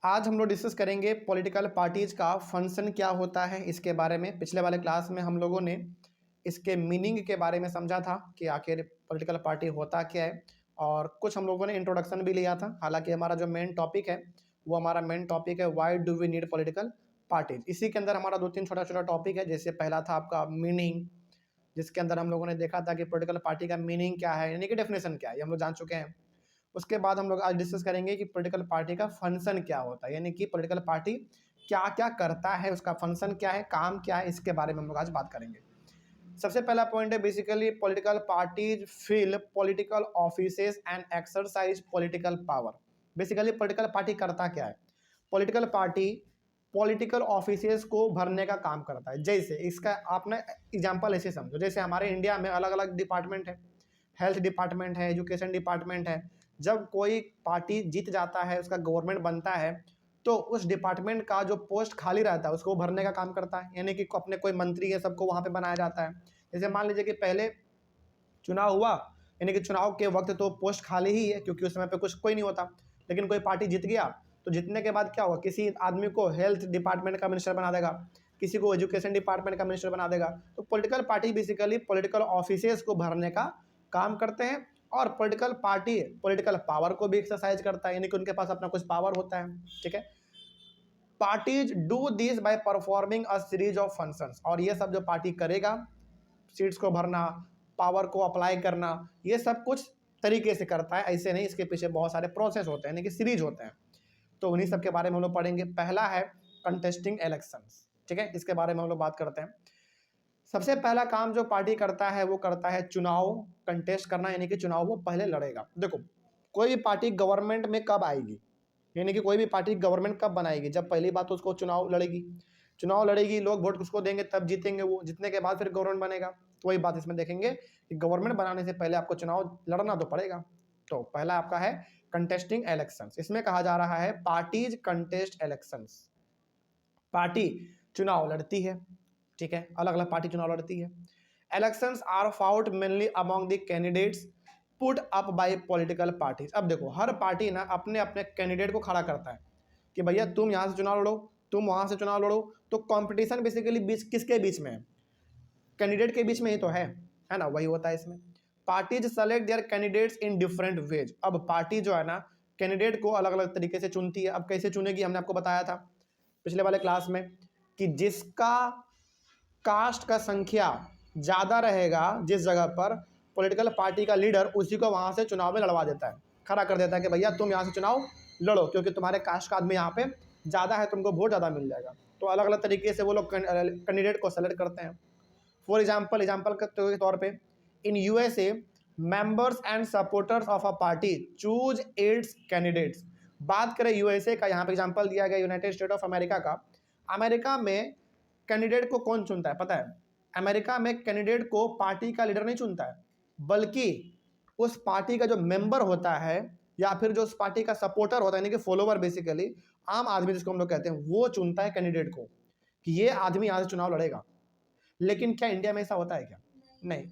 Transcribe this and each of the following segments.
आज हम लोग डिस्कस करेंगे पॉलिटिकल पार्टीज का फंक्शन क्या होता है इसके बारे में। पिछले वाले क्लास में हम लोगों ने इसके मीनिंग के बारे में समझा था कि आखिर पॉलिटिकल पार्टी होता क्या है, और कुछ हम लोगों ने इंट्रोडक्शन भी लिया था। हालांकि हमारा जो मेन टॉपिक है वो हमारा मेन टॉपिक है why do we need political parties. इसी के अंदर हमारा दो तीन छोटा छोटा टॉपिक है। जैसे पहला था आपका मीनिंग, जिसके अंदर हम लोगों ने देखा था कि पॉलिटिकल पार्टी का मीनिंग क्या है, यानी कि डेफिनेशन क्या है, ये हम लोग जान चुके हैं। उसके बाद हम लोग आज डिस्कस करेंगे कि पॉलिटिकल पार्टी का फंक्शन क्या होता है, यानी कि पॉलिटिकल पार्टी क्या क्या करता है, उसका फंक्शन क्या है, काम क्या है, इसके बारे में हम लोग आज बात करेंगे। सबसे पहला पॉइंट है basically political parties fill political offices and exercise political power. Basically political party करता क्या है? पॉलिटिकल पार्टी पॉलिटिकल ऑफिसेज को भरने का काम करता है। जैसे इसका आपने एग्जांपल ऐसे समझो, जैसे हमारे इंडिया में अलग अलग डिपार्टमेंट है, हेल्थ डिपार्टमेंट है, एजुकेशन डिपार्टमेंट है। जब कोई पार्टी जीत जाता है, उसका गवर्नमेंट बनता है, तो उस डिपार्टमेंट का जो पोस्ट खाली रहता है उसको भरने का काम करता है, यानी कि अपने कोई मंत्री है सबको वहाँ पे बनाया जाता है। जैसे मान लीजिए कि पहले चुनाव हुआ, यानी कि चुनाव के वक्त तो पोस्ट खाली ही है क्योंकि उस समय पे कुछ कोई नहीं होता, लेकिन कोई पार्टी जीत गया तो जीतने के बाद क्या होगा, किसी आदमी को हेल्थ डिपार्टमेंट का मिनिस्टर बना देगा, किसी को एजुकेशन डिपार्टमेंट का मिनिस्टर बना देगा। तो political party basically political offices को भरने का काम करते हैं, और पॉलिटिकल पार्टी पॉलिटिकल पावर को भी एक्सरसाइज करता है, यानी कि उनके पास अपना कुछ पावर होता है। ठीक है, parties do this by performing a series of functions. और ये सब जो पार्टी करेगा, सीट्स को भरना, पावर को अप्लाई करना, ये सब कुछ तरीके से करता है, ऐसे नहीं, इसके पीछे बहुत सारे प्रोसेस होते हैं, यानी कि सीरीज होते हैं। तो उन्हीं सब के बारे में हम लोग पढ़ेंगे। पहला है कंटेस्टिंग इलेक्शंस। ठीक है, इसके बारे में हम लोग बात करते हैं। सबसे पहला काम जो पार्टी करता है वो करता है चुनाव कंटेस्ट करना, यानी कि चुनाव वो पहले लड़ेगा। देखो, कोई भी पार्टी गवर्नमेंट में कब आएगी, यानी कि कोई भी पार्टी गवर्नमेंट कब बनाएगी? जब पहली बात तो उसको चुनाव लड़ेगी, चुनाव लड़ेगी, लोग वोट उसको देंगे, तब जीतेंगे वो, जीतने के बाद फिर गवर्नमेंट बनेगा। तो वही बात इसमें देखेंगे कि गवर्नमेंट बनाने से पहले आपको चुनाव लड़ना तो पड़ेगा। तो पहला आपका है कंटेस्टिंग इलेक्शंस। इसमें कहा जा रहा है पार्टीज कंटेस्ट इलेक्शंस। पार्टी चुनाव लड़ती है, ठीक है, अलग अलग पार्टी चुनाव लड़ती है। Elections are fought mainly among the candidates put up by political parties. अब देखो, हर पार्टी ना अपने अपने कैंडिडेट को खड़ा करता है कि भैया तुम यहाँ से चुनाव लड़ो, तुम वहाँ से चुनाव लड़ो। तो कंपटीशन बेसिकली बीच किसके बीच में है? कैंडिडेट के बीच में ही तो है ना, वही होता है इसमें। Parties select their candidates in different ways. अब पार्टी जो है ना कैंडिडेट को अलग अलग तरीके से चुनती है। अब कैसे चुनेगी, हमने आपको बताया था पिछले वाले क्लास में कि जिसका कास्ट का संख्या ज़्यादा रहेगा जिस जगह पर, पॉलिटिकल पार्टी का लीडर उसी को वहाँ से चुनाव में लड़वा देता है, खड़ा कर देता है कि भैया तुम यहाँ से चुनाव लड़ो क्योंकि तुम्हारे कास्ट का आदमी यहाँ पे ज़्यादा है, तुमको वोट ज़्यादा मिल जाएगा। तो अलग अलग तरीके से वो लोग कैंडिडेट को सेलेक्ट करते हैं। फॉर एग्जाम्पल के तौर पर इन USA members and supporters of a party choose it's candidates. बात करें USA का, यहाँ पे एग्जाम्पल दिया गया यूनाइटेड स्टेट ऑफ अमेरिका का। अमेरिका में कैंडिडेट को कौन चुनता है पता है? अमेरिका में कैंडिडेट को पार्टी का लीडर नहीं चुनता है, बल्कि उस पार्टी का जो मेंबर होता है या फिर जो उस पार्टी का सपोर्टर होता है, यानी कि फॉलोवर, बेसिकली आम आदमी जिसको हम लोग कहते हैं, वो चुनता है कैंडिडेट को कि ये आदमी यहाँ से चुनाव लड़ेगा। लेकिन क्या इंडिया में ऐसा होता है क्या? नहीं।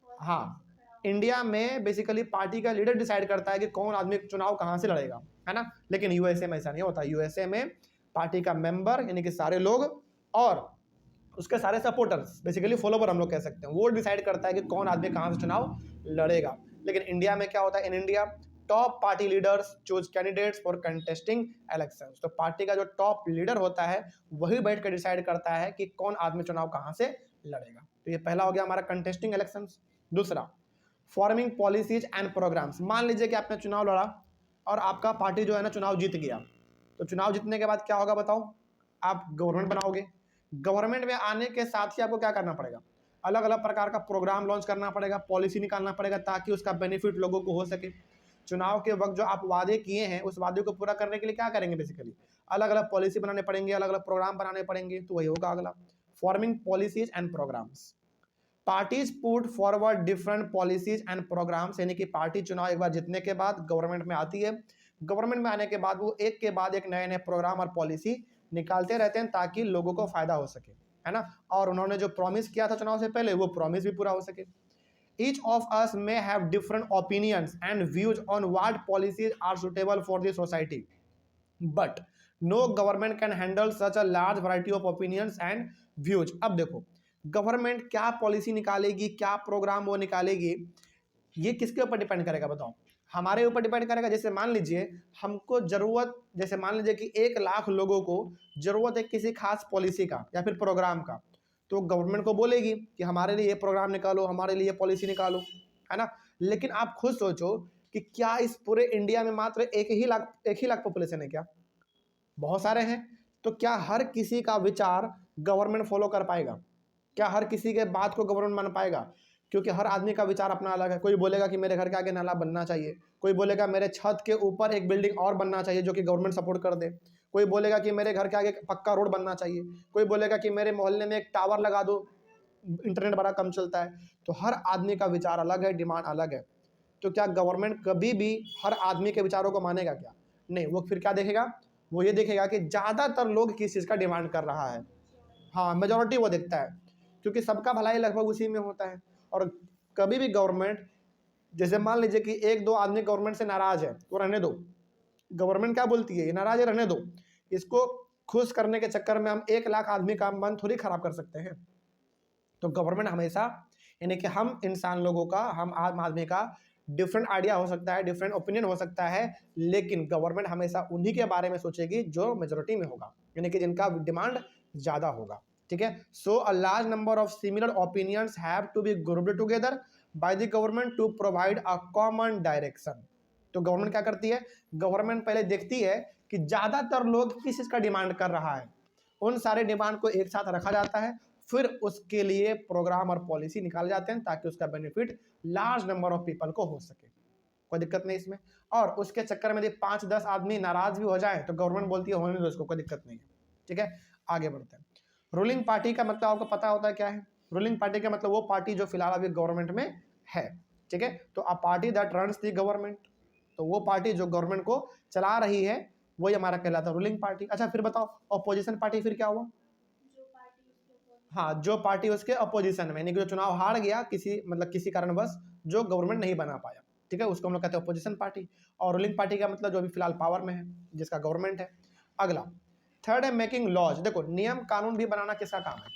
हाँ, इंडिया में बेसिकली पार्टी का लीडर डिसाइड करता है कि कौन आदमी चुनाव कहाँ से लड़ेगा, है ना। लेकिन USA में ऐसा नहीं होता। USA में पार्टी का मेंबर यानी कि सारे लोग और उसके सारे सपोर्टर्स, बेसिकली फॉलोवर हम लोग कह सकते हैं, वो डिसाइड करता है कि कौन आदमी कहाँ से चुनाव लड़ेगा। लेकिन इंडिया में क्या होता है? In India top party leaders choose candidates for contesting elections. तो पार्टी का जो टॉप लीडर होता है वही बैठ कर डिसाइड करता है कि कौन आदमी चुनाव कहाँ से लड़ेगा। तो ये पहला हो गया हमारा कंटेस्टिंग इलेक्शंस। दूसरा, फॉर्मिंग पॉलिसीज एंड प्रोग्राम्स। मान लीजिए कि आपने चुनाव लड़ा और आपका पार्टी जो है ना चुनाव जीत गया, तो चुनाव जीतने के बाद क्या होगा बताओ? आप गवर्नमेंट बनाओगे। गवर्नमेंट में आने के साथ ही आपको क्या करना पड़ेगा? अलग अलग प्रकार का प्रोग्राम लॉन्च करना पड़ेगा, पॉलिसी निकालना पड़ेगा, ताकि उसका बेनिफिट लोगों को हो सके। चुनाव के वक्त जो आप वादे किए हैं उस वादे को पूरा करने के लिए क्या करेंगे? बेसिकली अलग अलग पॉलिसी बनाने पड़ेंगे, अलग अलग प्रोग्राम बनाने पड़ेंगे। तो वही होगा अगला, forming policies and programmes. Parties put forward different policies and programmes, यानी कि पार्टी चुनाव एक बार जीतने के बाद गवर्नमेंट में आती है, गवर्नमेंट में आने के बाद वो एक के बाद एक नए नए प्रोग्राम और पॉलिसी निकालते रहते हैं ताकि लोगों को फायदा हो सके, है ना। और उन्होंने जो प्रॉमिस किया था चुनाव से पहले वो प्रॉमिस भी पूरा हो सके। Each of us may have different opinions and views on what policies are suitable for the society. But no government can handle such a large variety of opinions and views. अब देखो government क्या policy निकालेगी, क्या programme वो निकालेगी, ये किसके ऊपर डिपेंड करेगा बताओ? हमारे ऊपर डिपेंड करेगा। जैसे मान लीजिए हमको जरूरत, जैसे मान लीजिए कि 1 लाख लोगों को जरूरत है किसी खास पॉलिसी का या फिर प्रोग्राम का, तो गवर्नमेंट को बोलेगी कि हमारे लिए ये प्रोग्राम निकालो, हमारे लिए पॉलिसी निकालो, है ना। लेकिन आप खुद सोचो कि क्या इस पूरे इंडिया में मात्र एक ही लाख पॉपुलेशन है क्या? बहुत सारे हैं। तो क्या हर किसी का विचार गवर्नमेंट फॉलो कर पाएगा? क्या हर किसी के बात को गवर्नमेंट मान पाएगा? क्योंकि हर आदमी का विचार अपना अलग है। कोई बोलेगा कि मेरे घर के आगे नाला बनना चाहिए, कोई बोलेगा मेरे छत के ऊपर एक बिल्डिंग और बनना चाहिए जो कि गवर्नमेंट सपोर्ट कर दे, कोई बोलेगा कि मेरे घर के आगे पक्का रोड बनना चाहिए, कोई बोलेगा कि मेरे मोहल्ले में एक टावर लगा दो, इंटरनेट बड़ा कम चलता है। तो हर आदमी का विचार अलग है, डिमांड अलग है। तो क्या गवर्नमेंट कभी भी हर आदमी के विचारों को मानेगा क्या? नहीं। वो फिर क्या देखेगा? वो ये देखेगा कि ज़्यादातर लोग किस चीज़ का डिमांड कर रहा है। हाँ, मेजॉरिटी वो देखता है, क्योंकि सबका भलाई लगभग उसी में होता है। और कभी भी गवर्नमेंट, जैसे मान लीजिए कि 1-2 आदमी गवर्नमेंट से नाराज है, तो रहने दो। गवर्नमेंट क्या बोलती है, ये नाराज है रहने दो। इसको खुश करने के चक्कर में हम 1 लाख आदमी का मन थोड़ी खराब कर सकते हैं। तो गवर्नमेंट हमेशा, यानी कि हम इंसान लोगों का, हम आम आदमी का डिफरेंट आइडिया हो सकता है, डिफरेंट ओपिनियन हो सकता है, लेकिन गवर्नमेंट हमेशा उन्हीं के बारे में सोचेगी जो मेजोरिटी में होगा, यानी कि जिनका डिमांड ज़्यादा होगा। ठीक है। So a large number of similar opinions have to be grouped together by the government to provide a common direction. तो गवर्नमेंट क्या करती है? गवर्नमेंट पहले देखती है कि ज़्यादातर लोग किस चीज़ का डिमांड कर रहा है, उन सारे डिमांड को एक साथ रखा जाता है, फिर उसके लिए प्रोग्राम और पॉलिसी निकाले जाते हैं ताकि उसका benefit large number of people को हो सके। कोई दिक्कत नहीं इसमें। और उसके चक्कर में यदि 5-10 आदमी नाराज भी हो जाए तो गवर्नमेंट बोलती है होने दो इसको, कोई दिक्कत नहीं है। ठीक है, आगे बढ़ते हैं। रूलिंग पार्टी का मतलब आपको पता होता है क्या है? रूलिंग पार्टी का मतलब वो पार्टी जो फिलहाल अभी गवर्नमेंट में है। ठीक है, तो a party that runs the government, तो वो पार्टी जो गवर्नमेंट को चला रही है वही हमारा कहलाता है रूलिंग पार्टी। अच्छा फिर बताओ अपोजिशन पार्टी फिर क्या हुआ? हाँ, जो पार्टी उसके अपोजिशन में, यानी कि जो चुनाव हार गया किसी, मतलब किसी कारणवश, जो गवर्नमेंट नहीं बना पाया, ठीक है, उसको हम लोग कहते हैं अपोजिशन पार्टी। और रूलिंग पार्टी का मतलब जो अभी फिलहाल पावर में है, जिसका गवर्नमेंट है। अगला थर्ड है मेकिंग लॉज। देखो नियम कानून भी बनाना किसका काम है?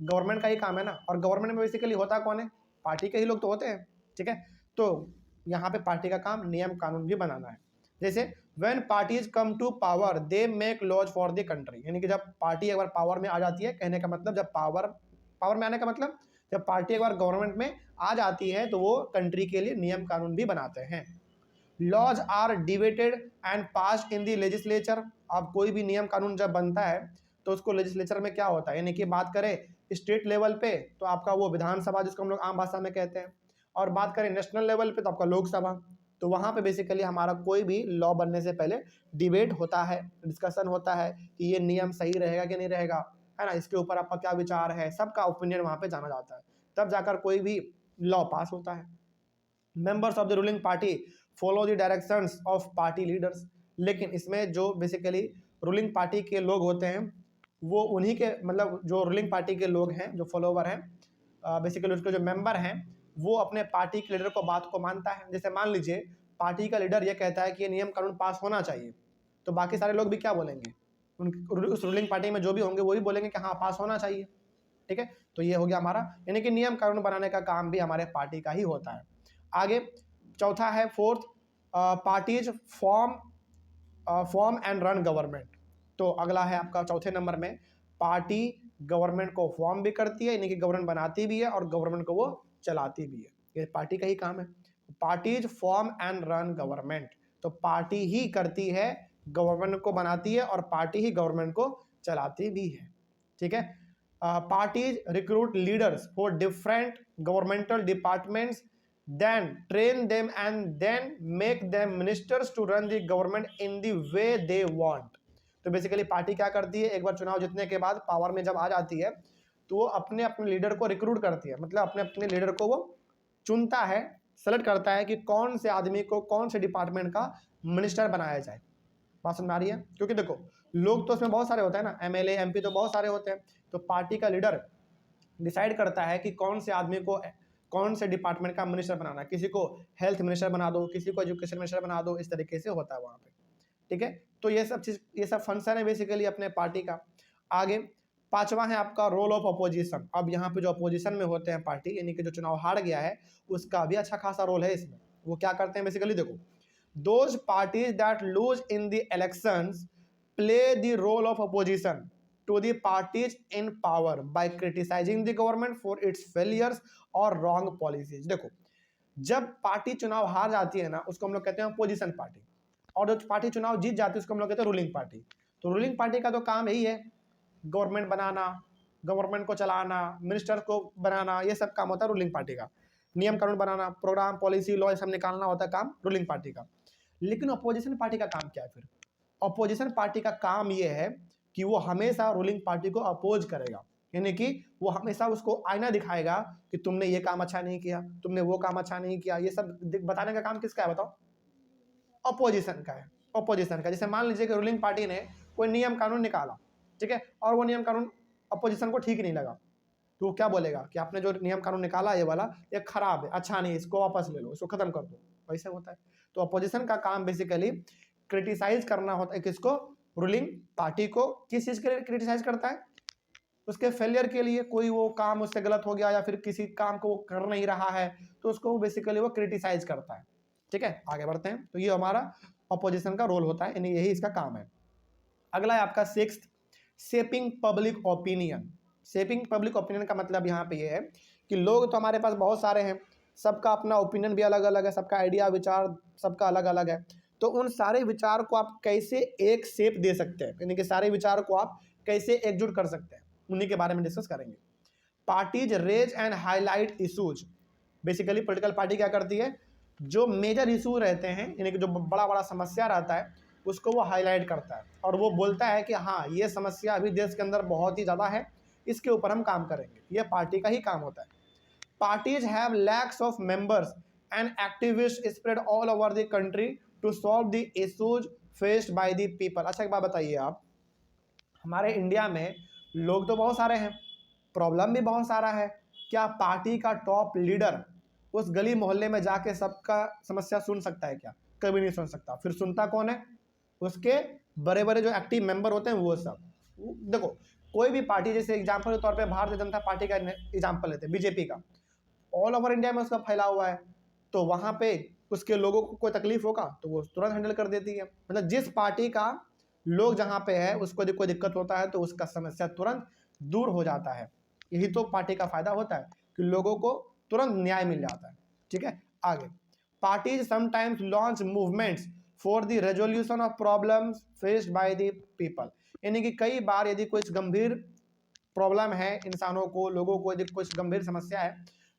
गवर्नमेंट का ही काम है ना। और गवर्नमेंट में बेसिकली होता कौन है? पार्टी के ही लोग तो होते हैं। ठीक है, तो यहाँ पे पार्टी का काम नियम कानून भी बनाना है। जैसे when parties come to power they make laws for the country, यानी कि जब पार्टी एक बार पावर में आ जाती है, कहने का मतलब जब पावर में आने का मतलब जब पार्टी एक बार गवर्नमेंट में आ जाती है तो वो कंट्री के लिए नियम कानून भी बनाते हैं। Laws are debated and passed in the legislature. अब कोई भी नियम कानून जब बनता है तो उसको लेजिस्लेचर में क्या होता है, यानी कि बात करें स्टेट लेवल पे तो आपका वो विधानसभा जिसको हम लोग आम भाषा में कहते हैं, और बात करें नेशनल लेवल पे तो आपका लोकसभा। तो वहाँ पे बेसिकली हमारा कोई भी लॉ बनने से पहले डिबेट होता है, डिस्कशन होता है कि ये नियम सही रहेगा कि नहीं रहेगा, है ना, इसके ऊपर आपका क्या विचार है, सबका ओपिनियन वहाँ पे जाना जाता है, तब जाकर कोई भी लॉ पास होता है। Members of the ruling party follow the directions of party leaders. लेकिन इसमें जो बेसिकली रूलिंग पार्टी के लोग होते हैं वो उन्हीं के, मतलब जो रूलिंग पार्टी के लोग हैं, जो फॉलोवर हैं, बेसिकली उसके जो मेंबर हैं, वो अपने पार्टी के लीडर को बात को मानता है। जैसे मान लीजिए पार्टी का लीडर ये कहता है कि ये नियम कानून पास होना चाहिए, तो बाकी सारे लोग भी क्या बोलेंगे? उस रूलिंग पार्टी में जो भी होंगे वो भी बोलेंगे कि हाँ पास होना चाहिए। ठीक है, तो ये हो गया हमारा, यानी कि नियम कानून बनाने का काम भी हमारे पार्टी का ही होता है। आगे चौथा है fourth, parties form and run government. तो अगला है आपका चौथे नंबर में, पार्टी गवर्नमेंट को फॉर्म भी करती है, यानी कि गवर्नमेंट बनाती भी है और गवर्नमेंट को वो चलाती भी है, ये पार्टी का ही काम है। Parties form and run government, तो पार्टी ही करती है, गवर्नमेंट को बनाती है और पार्टी ही गवर्नमेंट को चलाती भी है। ठीक है, parties recruit leaders for different governmental departments, then train them and then make them ministers to run the government in the way they want। तो बेसिकली पार्टी क्या करती है, एक बार चुनाव जीतने के बाद पावर में जब आ जाती है तो वो अपने अपने लीडर को रिक्रूट करती है, मतलब अपने अपने लीडर को वो चुनता है, सेलेक्ट करता है कि कौन से आदमी को कौन से डिपार्टमेंट का मिनिस्टर बनाया जाए। बात समझ में आ रही है? क्योंकि देखो लोग तो उसमें बहुत सारे होते हैं ना, एमएलए एमपी तो बहुत सारे होते हैं, तो पार्टी का लीडर डिसाइड करता है कि कौन से आदमी को कौन से डिपार्टमेंट का मिनिस्टर बनाना है, किसी को हेल्थ मिनिस्टर बना दो, किसी को एजुकेशन मिनिस्टर बना दो, इस तरीके से होता है वहाँ पे। ठीक है, तो ये सब फंक्शन है बेसिकली अपने पार्टी का। आगे 5वां है आपका रोल ऑफ अपोजिशन। अब यहाँ पे जो अपोजिशन में होते हैं पार्टी, यानी कि जो चुनाव हार गया है, उसका भी अच्छा खासा रोल है इसमें। वो क्या करते हैं बेसिकली, देखो, those parties that lose in the elections play the role of opposition to the parties in power by criticizing the government for its failures और wrong policies। देखो, जब पार्टी चुनाव हार जाती है ना, उसको हम लोग कहते हैं अपोजिशन पार्टी, और जो पार्टी चुनाव जीत जाती है उसको हम लोग कहते हैं रूलिंग पार्टी। तो रूलिंग पार्टी का तो काम यही है, गवर्नमेंट बनाना, गवर्नमेंट को चलाना, मिनिस्टर को बनाना, ये सब काम होता है रूलिंग पार्टी का। नियम कानून बनाना, प्रोग्राम, पॉलिसी, लॉ, ये सब निकालना होता है काम रूलिंग पार्टी का। लेकिन अपोजिशन पार्टी का काम क्या है फिर? अपोजिशन पार्टी का काम ये है कि वो हमेशा रूलिंग पार्टी को अपोज करेगा, यानी कि वो हमेशा उसको आईना दिखाएगा कि तुमने ये काम अच्छा नहीं किया, तुमने वो काम अच्छा नहीं किया। ये सब बताने का काम किसका है बताओ? अपोजिशन का है, अपोजिशन का। जैसे मान लीजिए कि रूलिंग पार्टी ने कोई नियम कानून निकाला, ठीक है, और वो नियम कानून अपोजिशन को ठीक नहीं लगा, तो वो क्या बोलेगा कि आपने जो नियम कानून निकाला ये वाला, ये खराब है, अच्छा नहीं, इसको वापस ले लो, इसको खत्म कर दो। वैसे होता है। तो अपोजिशन का काम बेसिकली क्रिटिसाइज करना होता है। किसको? रूलिंग पार्टी को। किस चीज के लिए क्रिटिसाइज करता है? उसके फेलियर के लिए, कोई वो काम उससे गलत हो गया या फिर किसी काम को वो कर नहीं रहा है, तो उसको बेसिकली वो क्रिटिसाइज करता है। ठीक है, आगे बढ़ते हैं। तो ये हमारा अपोजिशन का रोल होता है, यानी यही इसका काम है। अगला है आपका 6th, shaping public opinion. Shaping public opinion का मतलब यहाँ पे ये है कि लोग तो हमारे पास बहुत सारे हैं, सबका अपना ओपिनियन भी अलग अलग है, सबका आइडिया, विचार सबका अलग अलग है। तो उन सारे विचार को आप कैसे एक शेप दे सकते हैं, यानी कि सारे विचार को आप कैसे एकजुट कर सकते हैं, उन्हीं के बारे में डिस्कस करेंगे। Parties raise and highlight issues. Basically political party क्या करती है? जो मेजर इशू रहते हैं, यानी कि जो बड़ा बड़ा समस्या रहता है, उसको वो हाईलाइट करता है और वो बोलता है कि हाँ, ये समस्या अभी देश के अंदर बहुत ही ज़्यादा है, इसके ऊपर हम काम करेंगे। ये पार्टी का ही काम होता है। Parties have lakhs of members and activist spread all over the country to solve the issues faced by the people. अच्छा, एक बात बताइए आप, हमारे इंडिया में लोग तो बहुत सारे हैं, प्रॉब्लम भी बहुत सारा है, क्या पार्टी का टॉप लीडर उस गली मोहल्ले में जाके सबका समस्या सुन सकता है क्या? कभी नहीं सुन सकता। फिर सुनता कौन है? उसके बड़े बड़े जो एक्टिव मेंबर होते हैं वो सब। देखो, कोई भी पार्टी, जैसे एग्जांपल के तौर पे भारतीय जनता पार्टी का एग्जांपल लेते हैं, बीजेपी का, ऑल ओवर इंडिया में उसका फैला हुआ है, तो वहां पे उसके लोगों को कोई तकलीफ होगा तो वो तुरंत हैंडल कर देती है। मतलब जिस पार्टी का लोग जहां पे है उसको कोई दिक्कत होता है तो उसका समस्या तुरंत दूर हो जाता है। यही तो पार्टी का फायदा होता है कि लोगों को तुरंत न्याय मिल जाता है। ठीक है, आगे। Parties sometimes launch movements for the resolution of problems faced by the people. यानी कि कई बार यदि कुछ गंभीर प्रॉब्लम है, इंसानों को, लोगों को यदि कुछ गंभीर समस्या है,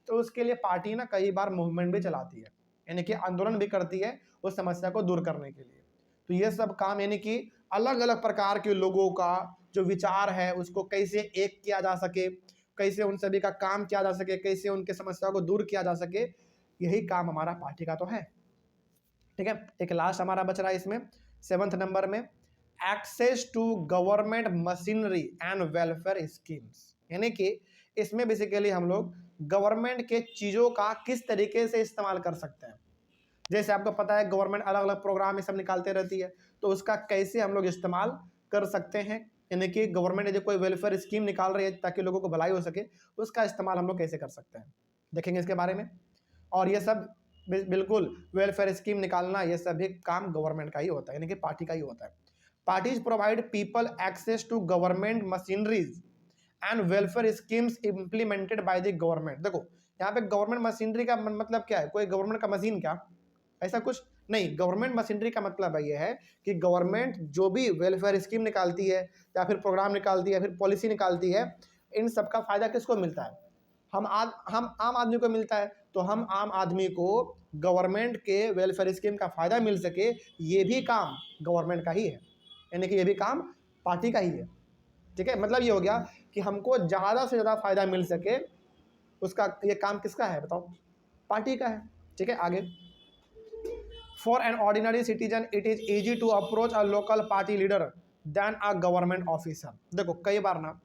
तो उसके लिए पार्टी ना कई बार मूवमेंट भी चलाती है, यानी कि आंदोलन भी करती है उस समस्या को दूर करने के लिए। तो ये सब काम, यानी कि अलग अलग प्रकार के लोगों का जो विचार है उसको कैसे एक किया जा सके, कैसे उन सभी का काम किया जा सके, कैसे उनके समस्या को दूर किया जा सके, यही काम हमारा पार्टी का तो है। ठीक है, एक लास्ट हमारा बच रहा है इसमें 7th नंबर में, access to government machinery and welfare schemes. यानी कि इसमें बेसिकली हम लोग गवर्नमेंट के चीज़ों का किस तरीके से इस्तेमाल कर सकते हैं। जैसे आपको पता है गवर्नमेंट अलग अलग प्रोग्राम ये सब निकालते रहती है, तो उसका कैसे हम लोग इस्तेमाल कर सकते हैं, यानी कि गवर्नमेंट यदि कोई वेलफेयर स्कीम निकाल रही है ताकि लोगों को भलाई हो सके, उसका इस्तेमाल हम लोग कैसे कर सकते हैं, देखेंगे इसके बारे में। और ये सब बिल्कुल वेलफेयर स्कीम निकालना, ये सभी काम गवर्नमेंट का ही होता है, यानी कि पार्टी का ही होता है। Parties provide people access to government machineries and welfare schemes implemented by the government. देखो, यहाँ पे गवर्नमेंट मशीनरी का मतलब क्या है? कोई गवर्नमेंट का मशीन क्या? ऐसा कुछ नहीं। गवर्नमेंट मशीनरी का मतलब ये है कि गवर्नमेंट जो भी वेलफेयर स्कीम निकालती है या फिर प्रोग्राम निकालती है, फिर पॉलिसी निकालती है, इन सब का फायदा किसको मिलता है? हम आम आदमी को मिलता है। तो हम आम आदमी को गवर्नमेंट के वेलफेयर स्कीम का फायदा मिल सके, ये भी काम गवर्नमेंट का ही है, यानी कि ये भी काम पार्टी का ही है। ठीक है, मतलब ये हो गया कि हमको ज़्यादा से ज़्यादा फायदा मिल सके, उसका ये काम किसका है बताओ? पार्टी का है। ठीक है, आगे। For an ordinary citizen it is easy to approach a local party leader than a government officer. देखो, कई बार ना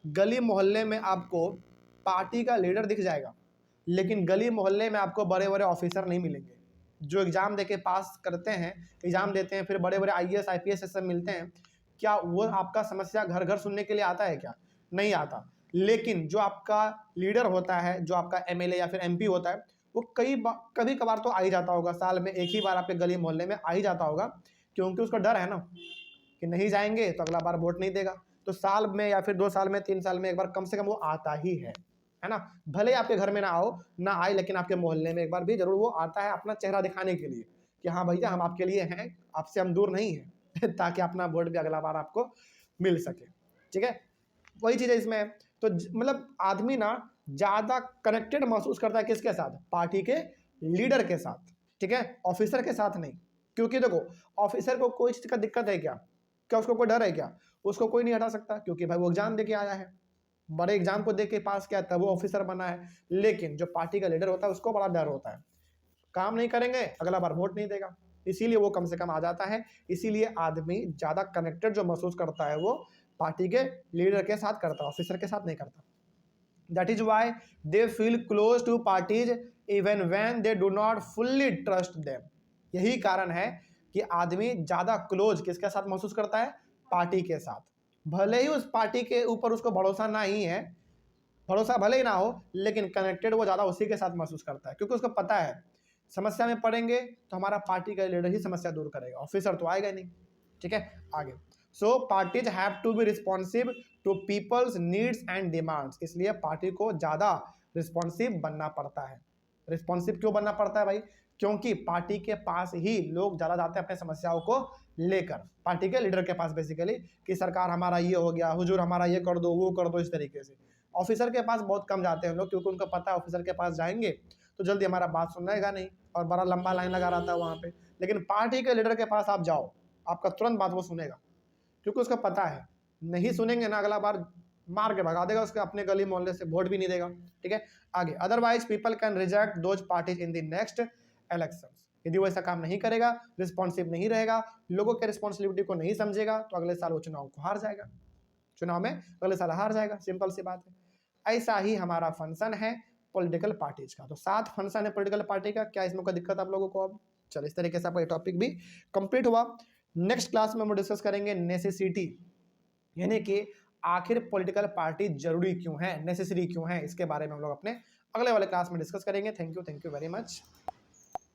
गली मोहल्ले में आपको पार्टी का लीडर दिख जाएगा, लेकिन गली मोहल्ले में आपको बड़े बड़े ऑफिसर नहीं मिलेंगे। जो एग्ज़ाम दे के पास करते हैं, एग्ज़ाम देते हैं, फिर बड़े-बड़े आईएएस, आईपीएस ये सब मिलते हैं, क्या वो आपका समस्या घर-घर सुनने के लिए आता है क्या? नहीं आता। लेकिन जो आपका लीडर होता है, जो आपका एमएलए या फिर एमपी होता है, वो कभी-कभार तो आ ही जाता होगा, साल में एक ही बार आपके गली मोहल्ले में आ ही जाता होगा, क्योंकि उसका डर है ना कि नहीं जाएँगे तो अगला बार वोट नहीं देगा। तो साल में या फिर 2 साल में, 3 साल में एक बार कम से कम वो आता ही है ना? भले ही आपके घर में ना आए, लेकिन आपके मोहल्ले में एक बार भी ज़रूर वो आता है अपना चेहरा दिखाने के लिए कि हाँ भैया, हम आपके लिए हैं, आपसे हम दूर नहीं हैं ताकि अपना वोट भी अगला बार आपको मिल सके। ठीक है? वही चीज़ है इसमें। तो मतलब आदमी ना ज़्यादा कनेक्टेड महसूस करता है किसके साथ? पार्टी के लीडर के साथ। ठीक है? ऑफिसर के साथ नहीं। क्योंकि देखो, ऑफिसर को कोई चीज़ का दिक्कत है क्या? क्या उसको कोई डर है क्या? उसको कोई नहीं हटा सकता, क्योंकि भाई वो एग्जाम दे के आया है, बड़े एग्जाम को दे के पास किया तब वो ऑफिसर बना है। लेकिन जो पार्टी का लीडर होता है उसको बड़ा डर होता है, काम नहीं करेंगे अगला बार वोट नहीं देगा, इसीलिए वो कम से कम आ जाता है। इसीलिए आदमी ज़्यादा कनेक्टेड जो महसूस करता है वो पार्टी के लीडर के साथ करता है, ऑफिसर के साथ नहीं करता। That is why they feel close to parties even when they do not fully trust them. यही कारण है कि आदमी ज़्यादा क्लोज किसके साथ महसूस करता है? पार्टी के साथ। भले ही उस पार्टी के ऊपर उसको भरोसा ना ही है, भरोसा भले ही ना हो, लेकिन कनेक्टेड वो ज़्यादा उसी के साथ महसूस करता है, क्योंकि उसको पता है समस्या में पड़ेंगे तो हमारा पार्टी का लीडर ही समस्या दूर करेगा, ऑफिसर तो आएगा नहीं। ठीक है, आगे। So parties have to be responsive to people's needs and demands. इसलिए पार्टी को ज़्यादा रिस्पॉन्सिव बनना पड़ता है। रिस्पॉन्सिव क्यों बनना पड़ता है भाई? क्योंकि पार्टी के पास ही लोग ज़्यादा जाते हैं अपने समस्याओं को लेकर, पार्टी के लीडर के पास बेसिकली, कि सरकार हमारा ये हो गया, हुजूर हमारा ये कर दो, वो कर दो, इस तरीके से। ऑफिसर के पास बहुत कम जाते हैं लोग, क्योंकि उनको पता है ऑफिसर के पास जाएंगे तो जल्दी हमारा बात सुनेगा नहीं, और बड़ा लंबा लाइन लगा रहता है वहाँ पे। लेकिन पार्टी के लीडर के पास आप जाओ, आपका तुरंत बात वो सुनेगा, क्योंकि उसको पता है नहीं सुनेंगे ना अगला बार मार के भगा देगा, उसके अपने गली मोहल्ले से वोट भी नहीं देगा। ठीक है, आगे। Otherwise people can reject those parties in the next elections. यदि वो ऐसा काम नहीं करेगा, रिस्पॉन्सिव नहीं रहेगा, लोगों के रिस्पॉन्सिबिलिटी को नहीं समझेगा, तो अगले साल वो चुनाव को हार जाएगा, चुनाव में अगले साल हार जाएगा। सिंपल सी बात है। ऐसा ही हमारा फंक्शन है पॉलिटिकल पार्टीज का। तो 7 फंक्शन है पॉलिटिकल पार्टी का। क्या इसमें कोई दिक्कत आप लोगों को? अब चलो, इस तरीके से आपका ये टॉपिक भी कंप्लीट हुआ। नेक्स्ट क्लास में हम डिस्कस करेंगे नेसेसिटी, यानी कि आखिर पॉलिटिकल पार्टी जरूरी क्यों है, नेसेसरी क्यों है, इसके बारे में हम लोग अपने अगले वाले क्लास में डिस्कस करेंगे। Thank you very much.